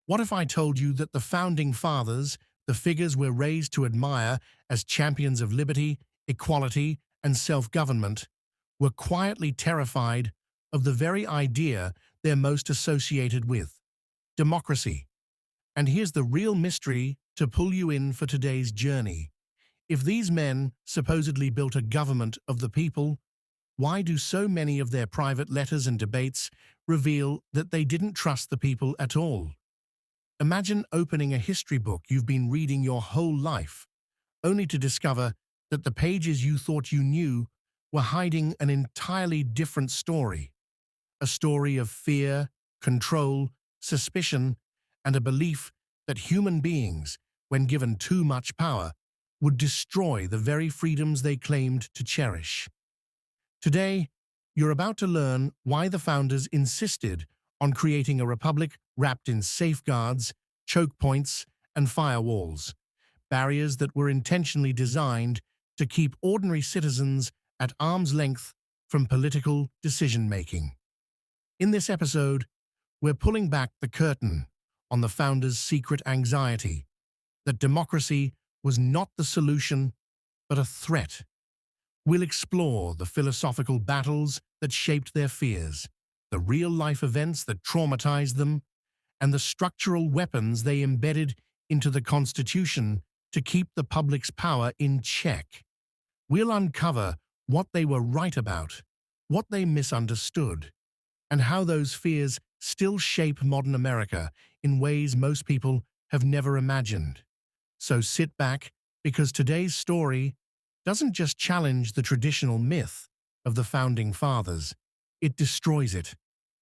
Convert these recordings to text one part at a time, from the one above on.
What if I told you that the Founding Fathers, the figures we're raised to admire as champions of liberty, equality, and self-government, were quietly terrified of the very idea they're most associated with: democracy? And here's the real mystery to pull you in for today's journey. If these men supposedly built a government of the people, why do so many of their private letters and debates reveal that they didn't trust the people at all? Imagine opening a history book you've been reading your whole life, only to discover that the pages you thought you knew were hiding an entirely different story. A story of fear, control, suspicion, and a belief that human beings, when given too much power, would destroy the very freedoms they claimed to cherish. Today, you're about to learn why the founders insisted on creating a republic wrapped in safeguards, choke points, and firewalls, barriers that were intentionally designed to keep ordinary citizens at arm's length from political decision-making. In this episode, we're pulling back the curtain on the founders' secret anxiety that democracy was not the solution, but a threat. We'll explore the philosophical battles that shaped their fears, the real-life events that traumatized them, and the structural weapons they embedded into the Constitution to keep the public's power in check. We'll uncover what they were right about, what they misunderstood, and how those fears still shape modern America in ways most people have never imagined. So sit back, because today's story doesn't just challenge the traditional myth of the Founding Fathers, it destroys it.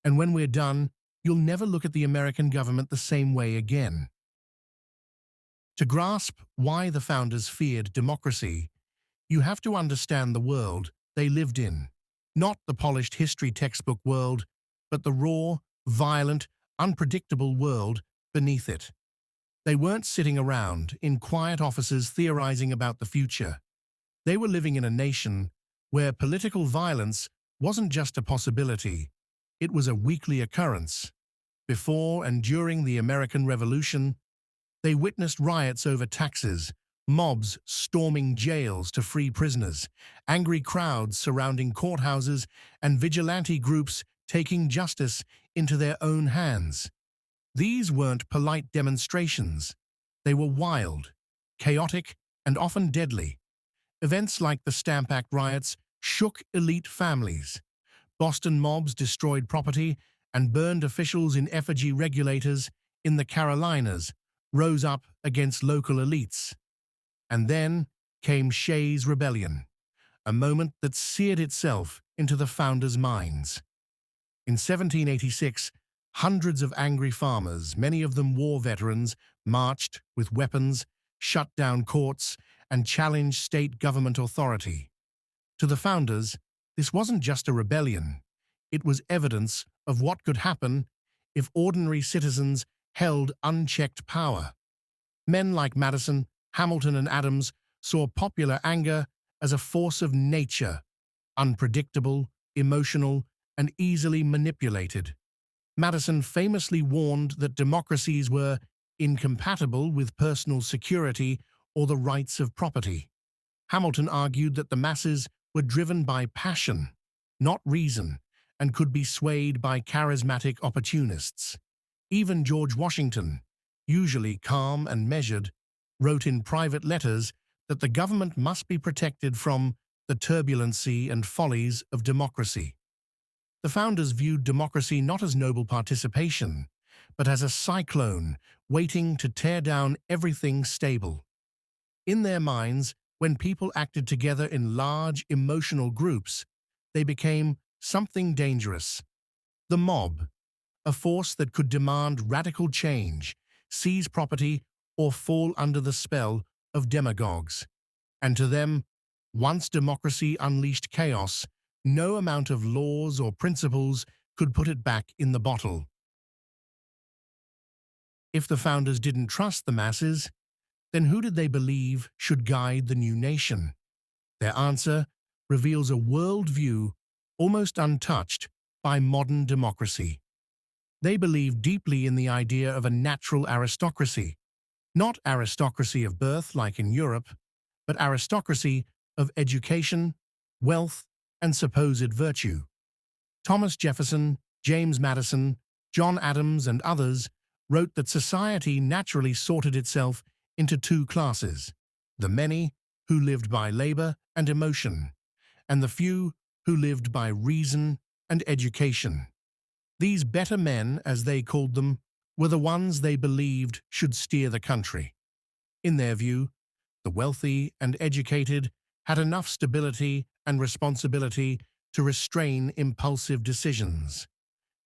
And when we're done, you'll never look at the American government the same way again. To grasp why the founders feared democracy, you have to understand the world they lived in. Not the polished history textbook world, but the raw, violent, unpredictable world beneath it. They weren't sitting around in quiet offices theorizing about the future. They were living in a nation where political violence wasn't just a possibility, it was a weekly occurrence. Before and during the American Revolution, they witnessed riots over taxes, mobs storming jails to free prisoners, angry crowds surrounding courthouses, and vigilante groups taking justice into their own hands. These weren't polite demonstrations. They were wild, chaotic, and often deadly. Events like the Stamp Act riots shook elite families. Boston mobs destroyed property and burned officials in effigy. Regulators in the Carolinas rose up against local elites. And then came Shays' Rebellion, a moment that seared itself into the founders' minds. In 1786, hundreds of angry farmers, many of them war veterans, marched with weapons, shut down courts, and challenged state government authority. To the founders, this wasn't just a rebellion. It was evidence of what could happen if ordinary citizens held unchecked power. Men like Madison, Hamilton, and Adams saw popular anger as a force of nature, unpredictable, emotional, and easily manipulated. Madison famously warned that democracies were incompatible with personal security or the rights of property. Hamilton argued that the masses were driven by passion, not reason, and could be swayed by charismatic opportunists. Even George Washington, usually calm and measured, wrote in private letters that the government must be protected from the turbulency and follies of democracy. The founders viewed democracy not as noble participation, but as a cyclone waiting to tear down everything stable. In their minds, when people acted together in large, emotional groups, they became something dangerous. The mob, a force that could demand radical change, seize property, or fall under the spell of demagogues. And to them, once democracy unleashed chaos, no amount of laws or principles could put it back in the bottle. If the founders didn't trust the masses, then who did they believe should guide the new nation? Their answer reveals a worldview almost untouched by modern democracy. They believed deeply in the idea of a natural aristocracy, not aristocracy of birth like in Europe, but aristocracy of education, wealth, and supposed virtue. Thomas Jefferson, James Madison, John Adams, and others wrote that society naturally sorted itself into two classes: the many, who lived by labor and emotion, and the few, who lived by reason and education. These better men, as they called them, were the ones they believed should steer the country. In their view, the wealthy and educated had enough stability and responsibility to restrain impulsive decisions.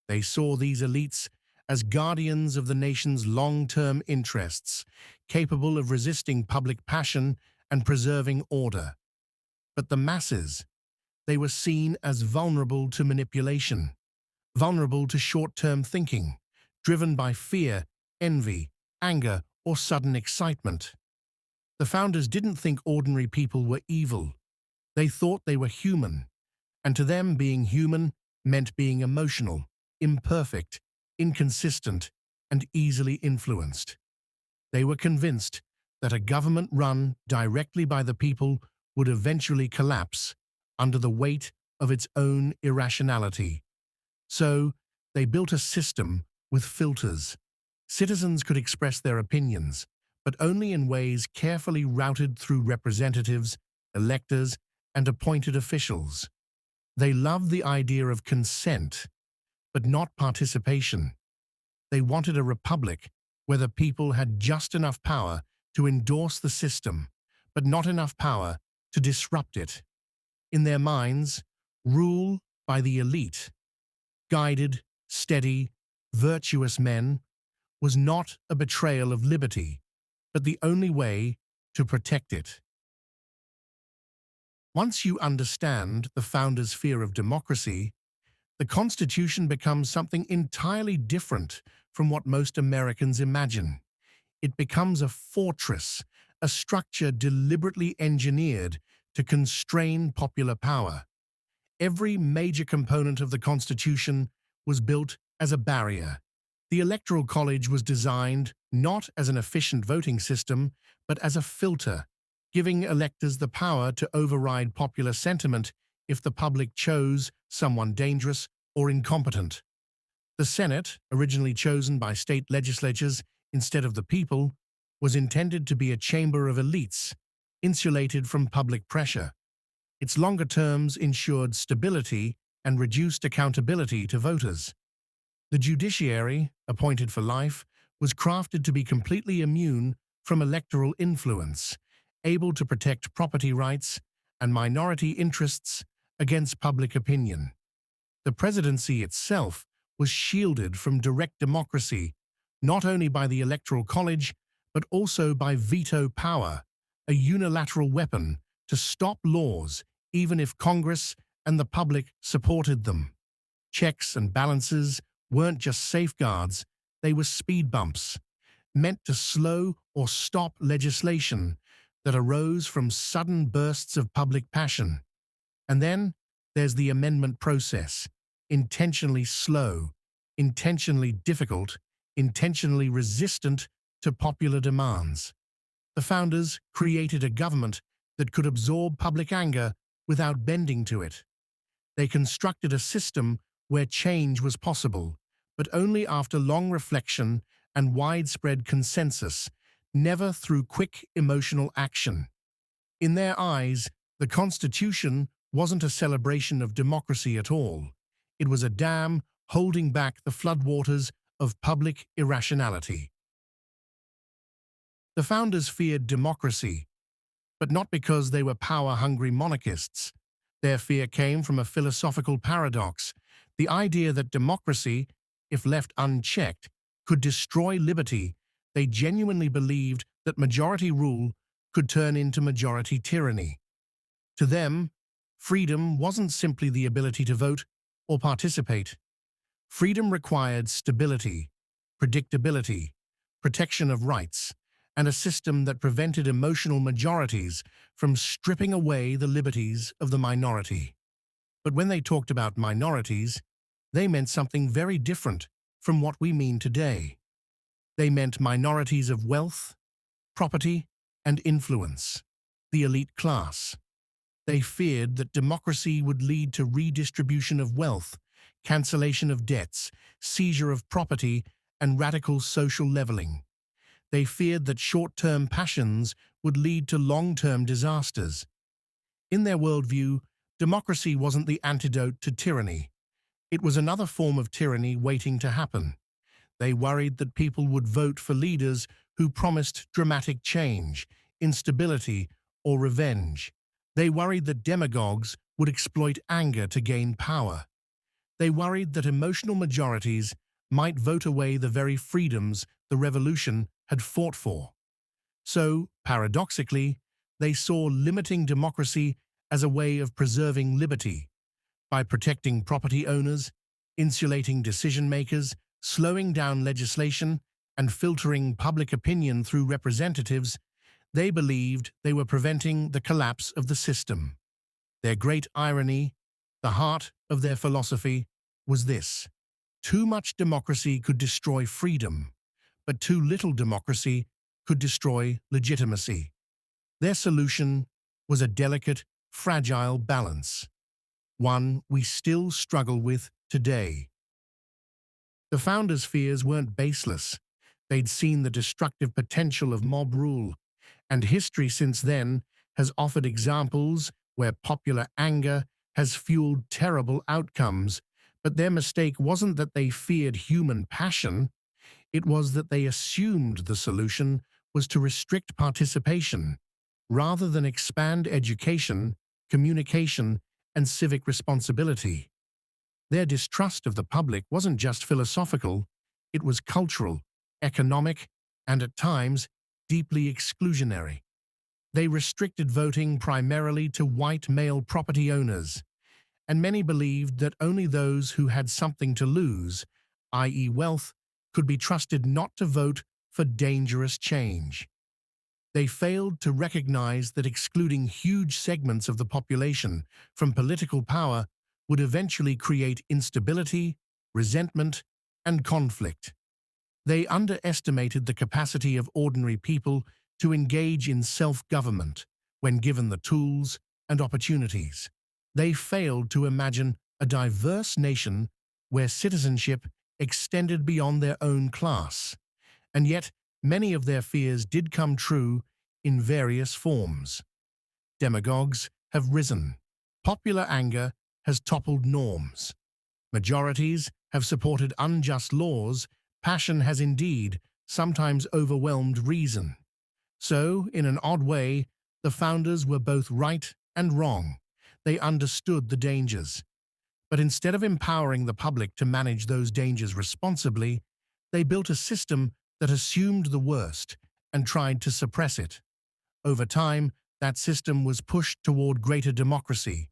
They saw these elites as guardians of the nation's long-term interests, capable of resisting public passion and preserving order. But the masses, they were seen as vulnerable to manipulation, vulnerable to short-term thinking, driven by fear, envy, anger, or sudden excitement. The founders didn't think ordinary people were evil. They thought they were human, and to them being human meant being emotional, imperfect, inconsistent, and easily influenced. They were convinced that a government run directly by the people would eventually collapse under the weight of its own irrationality. So, they built a system with filters. Citizens could express their opinions, but only in ways carefully routed through representatives, electors, and appointed officials. They loved the idea of consent, but not participation. They wanted a republic where the people had just enough power to endorse the system, but not enough power to disrupt it. In their minds, rule by the elite, guided, steady, virtuous men, was not a betrayal of liberty, but the only way to protect it. Once you understand the founders' fear of democracy, the Constitution becomes something entirely different from what most Americans imagine. It becomes a fortress, a structure deliberately engineered to constrain popular power. Every major component of the Constitution was built as a barrier. The Electoral College was designed not as an efficient voting system, but as a filter, giving electors the power to override popular sentiment if the public chose someone dangerous or incompetent. The Senate, originally chosen by state legislatures instead of the people, was intended to be a chamber of elites, insulated from public pressure. Its longer terms ensured stability and reduced accountability to voters. The judiciary, appointed for life, was crafted to be completely immune from electoral influence, able to protect property rights and minority interests against public opinion. The presidency itself was shielded from direct democracy, not only by the Electoral College, but also by veto power, a unilateral weapon to stop laws even if Congress and the public supported them. Checks and balances weren't just safeguards, they were speed bumps, meant to slow or stop legislation that arose from sudden bursts of public passion. And then there's the amendment process, intentionally slow, intentionally difficult, intentionally resistant to popular demands. The founders created a government that could absorb public anger without bending to it. They constructed a system where change was possible, but only after long reflection and widespread consensus, never through quick emotional action. In their eyes, the Constitution wasn't a celebration of democracy at all. It was a dam holding back the floodwaters of public irrationality. The founders feared democracy, but not because they were power-hungry monarchists. Their fear came from a philosophical paradox, the idea that democracy, if left unchecked, could destroy liberty. They genuinely believed that majority rule could turn into majority tyranny. To them, freedom wasn't simply the ability to vote or participate. Freedom required stability, predictability, protection of rights, and a system that prevented emotional majorities from stripping away the liberties of the minority. But when they talked about minorities, they meant something very different from what we mean today. They meant minorities of wealth, property, and influence, the elite class. They feared that democracy would lead to redistribution of wealth, cancellation of debts, seizure of property, and radical social leveling. They feared that short-term passions would lead to long-term disasters. In their worldview, democracy wasn't the antidote to tyranny. It was another form of tyranny waiting to happen. They worried that people would vote for leaders who promised dramatic change, instability, or revenge. They worried that demagogues would exploit anger to gain power. They worried that emotional majorities might vote away the very freedoms the revolution had fought for. So, paradoxically, they saw limiting democracy as a way of preserving liberty. By protecting property owners, insulating decision-makers, slowing down legislation, and filtering public opinion through representatives, they believed they were preventing the collapse of the system. Their great irony, the heart of their philosophy, was this: too much democracy could destroy freedom, but too little democracy could destroy legitimacy. Their solution was a delicate, fragile balance, one we still struggle with today. The founders' fears weren't baseless. They'd seen the destructive potential of mob rule, and history since then has offered examples where popular anger has fueled terrible outcomes. But their mistake wasn't that they feared human passion, it was that they assumed the solution was to restrict participation, rather than expand education, communication, and civic responsibility. Their distrust of the public wasn't just philosophical, it was cultural, economic, and at times, deeply exclusionary. They restricted voting primarily to white male property owners, and many believed that only those who had something to lose, i.e. wealth, could be trusted not to vote for dangerous change. They failed to recognize that excluding huge segments of the population from political power would eventually create instability, resentment, and conflict. They underestimated the capacity of ordinary people to engage in self-government when given the tools and opportunities. They failed to imagine a diverse nation where citizenship extended beyond their own class. And yet, many of their fears did come true in various forms. Demagogues have risen. Popular anger has toppled norms. Majorities have supported unjust laws. Passion has indeed sometimes overwhelmed reason. So, in an odd way, the founders were both right and wrong. They understood the dangers. But instead of empowering the public to manage those dangers responsibly, they built a system that assumed the worst and tried to suppress it. Over time, that system was pushed toward greater democracy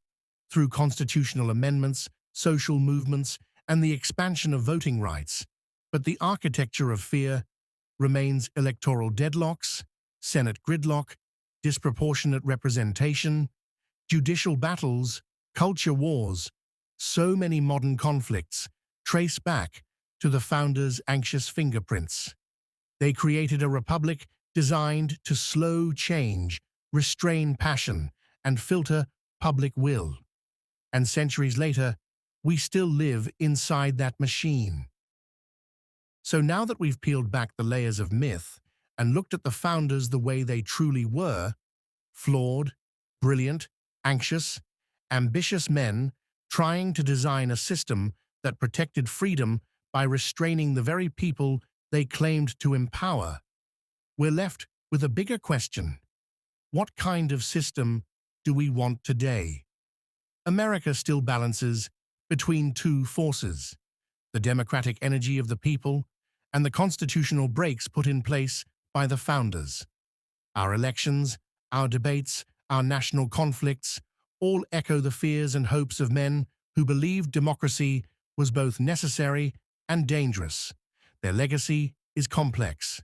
through constitutional amendments, social movements, and the expansion of voting rights. But the architecture of fear remains electoral deadlocks, Senate gridlock, disproportionate representation, judicial battles, culture wars. So many modern conflicts trace back to the founders' anxious fingerprints. They created a republic designed to slow change, restrain passion, and filter public will. And centuries later, we still live inside that machine. So now that we've peeled back the layers of myth and looked at the founders the way they truly were, flawed, brilliant, anxious, ambitious men trying to design a system that protected freedom by restraining the very people they claimed to empower, we're left with a bigger question. What kind of system do we want today? America still balances between two forces: the democratic energy of the people and the constitutional brakes put in place by the founders. Our elections, our debates, our national conflicts all echo the fears and hopes of men who believed democracy was both necessary and dangerous. Their legacy is complex.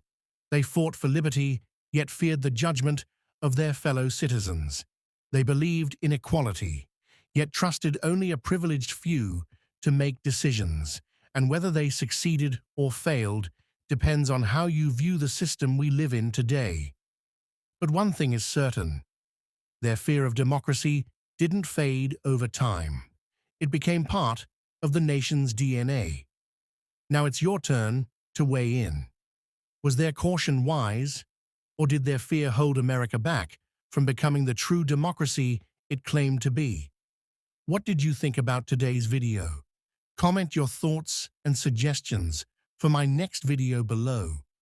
They fought for liberty, yet feared the judgment of their fellow citizens. They believed in equality, yet trusted only a privileged few to make decisions. and whether they succeeded or failed depends on how you view the system we live in today. But one thing is certain: their fear of democracy didn't fade over time. It became part of the nation's DNA. Now it's your turn to weigh in. Was their caution wise, or did their fear hold America back from becoming the true democracy it claimed to be? What did you think about today's video? Comment your thoughts and suggestions for my next video below.